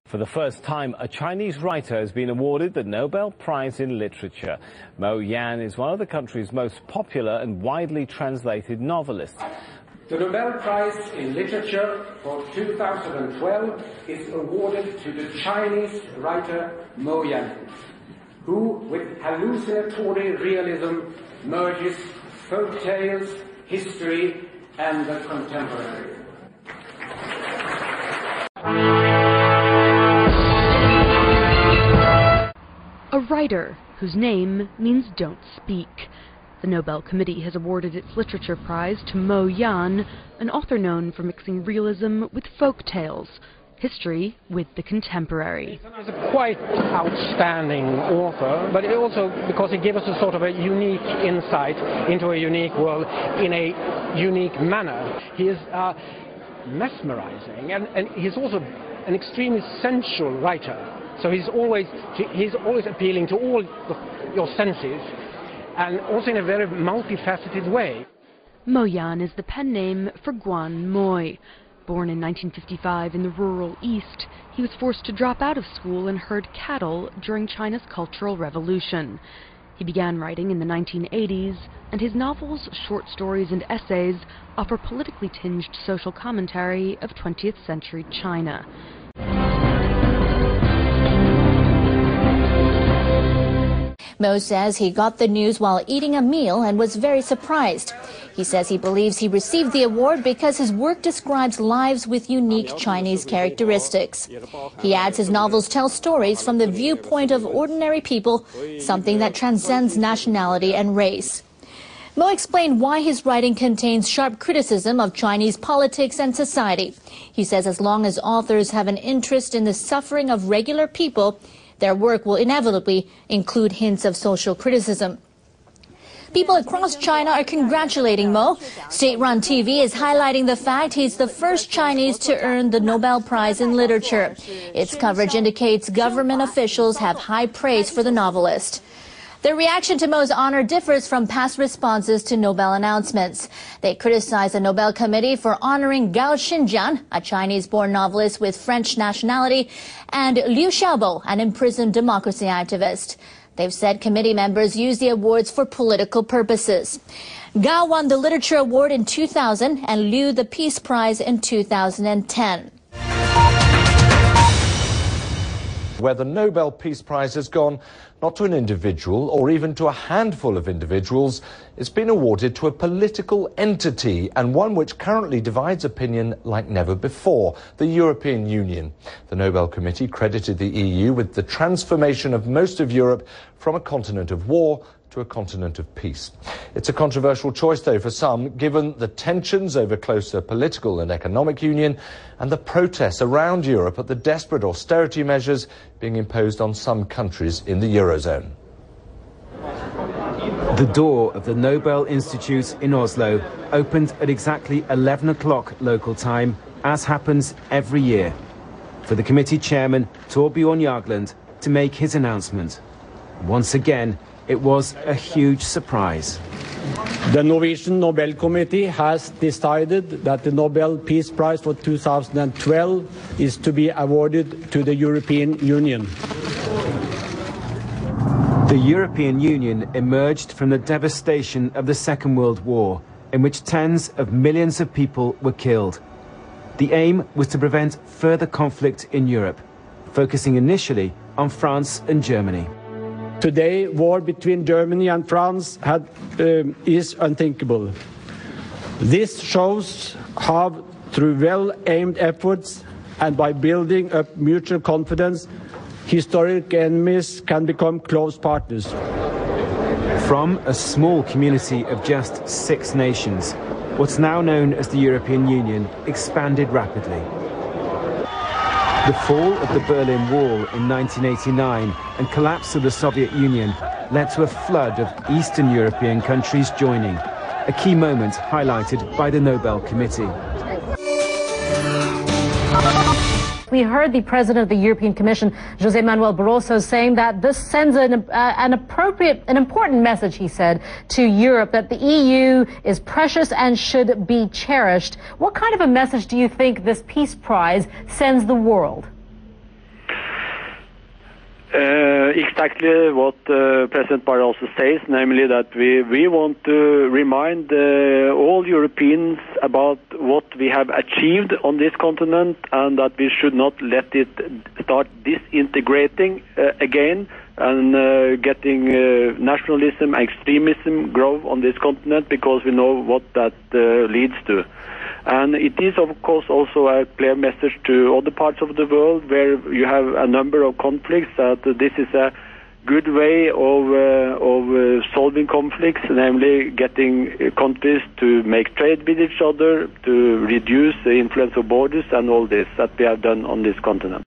For the first time, a Chinese writer has been awarded the Nobel Prize in Literature. Mo Yan is one of the country's most popular and widely translated novelists. The Nobel Prize in Literature for 2012 is awarded to the Chinese writer Mo Yan, who, with hallucinatory realism, merges folk tales, history, and the contemporary. A writer whose name means don't speak. The Nobel Committee has awarded its literature prize to Mo Yan, an author known for mixing realism with folk tales, history with the contemporary. He's a quite outstanding author, but also because he gives us a sort of a unique insight into a unique world in a unique manner. He is mesmerizing, and he's also an extremely sensual writer. So he's always appealing to all your senses, and also in a very multifaceted way. Mo Yan is the pen name for Guan Moi. Born in 1955 in the rural East, he was forced to drop out of school and herd cattle during China's Cultural Revolution. He began writing in the 1980s, and his novels, short stories, and essays offer politically tinged social commentary of 20th century China. Mo says he got the news while eating a meal and was very surprised. He says he believes he received the award because his work describes lives with unique Chinese characteristics. He adds his novels tell stories from the viewpoint of ordinary people, something that transcends nationality and race. Mo explained why his writing contains sharp criticism of Chinese politics and society. He says as long as authors have an interest in the suffering of regular people, their work will inevitably include hints of social criticism. People across China are congratulating Mo. State-run TV is highlighting the fact he's the first Chinese to earn the Nobel Prize in Literature. Its coverage indicates government officials have high praise for the novelist. The reaction to Mo's honor differs from past responses to Nobel announcements. They criticize the Nobel Committee for honoring Gao Xinjian, a Chinese-born novelist with French nationality, and Liu Xiaobo, an imprisoned democracy activist. They've said committee members use the awards for political purposes. Gao won the Literature Award in 2000 and Liu the Peace Prize in 2010. Where the Nobel Peace Prize has gone not to an individual or even to a handful of individuals, it's been awarded to a political entity, and one which currently divides opinion like never before, the European Union. The Nobel Committee credited the EU with the transformation of most of Europe from a continent of war to a continent of peace. It's a controversial choice, though, for some, given the tensions over closer political and economic union and the protests around Europe at the desperate austerity measures being imposed on some countries in the Eurozone. The door of the Nobel Institute in Oslo opened at exactly 11 o'clock local time, as happens every year, for the committee chairman, Torbjørn Jagland, to make his announcement. Once again, it was a huge surprise. The Norwegian Nobel Committee has decided that the Nobel Peace Prize for 2012 is to be awarded to the European Union. The European Union emerged from the devastation of the Second World War, in which tens of millions of people were killed. The aim was to prevent further conflict in Europe, focusing initially on France and Germany. Today, war between Germany and France is unthinkable. This shows how, through well-aimed efforts and by building up mutual confidence, historic enemies can become close partners. From a small community of just 6 nations, what's now known as the European Union expanded rapidly. The fall of the Berlin Wall in 1989 and collapse of the Soviet Union led to a flood of Eastern European countries joining, a key moment highlighted by the Nobel Committee. We heard the President of the European Commission, José Manuel Barroso, saying that this sends an important message, he said, to Europe, that the EU is precious and should be cherished. What kind of a message do you think this Peace Prize sends the world? Exactly what President Barroso says, namely that we want to remind all Europeans about what we have achieved on this continent, and that we should not let it start disintegrating again and getting nationalism, extremism grow on this continent, because we know what that leads to. And it is, of course, also a clear message to other parts of the world where you have a number of conflicts, that this is a good way of solving conflicts, namely getting countries to make trade with each other, to reduce the influence of borders and all this that we have done on this continent.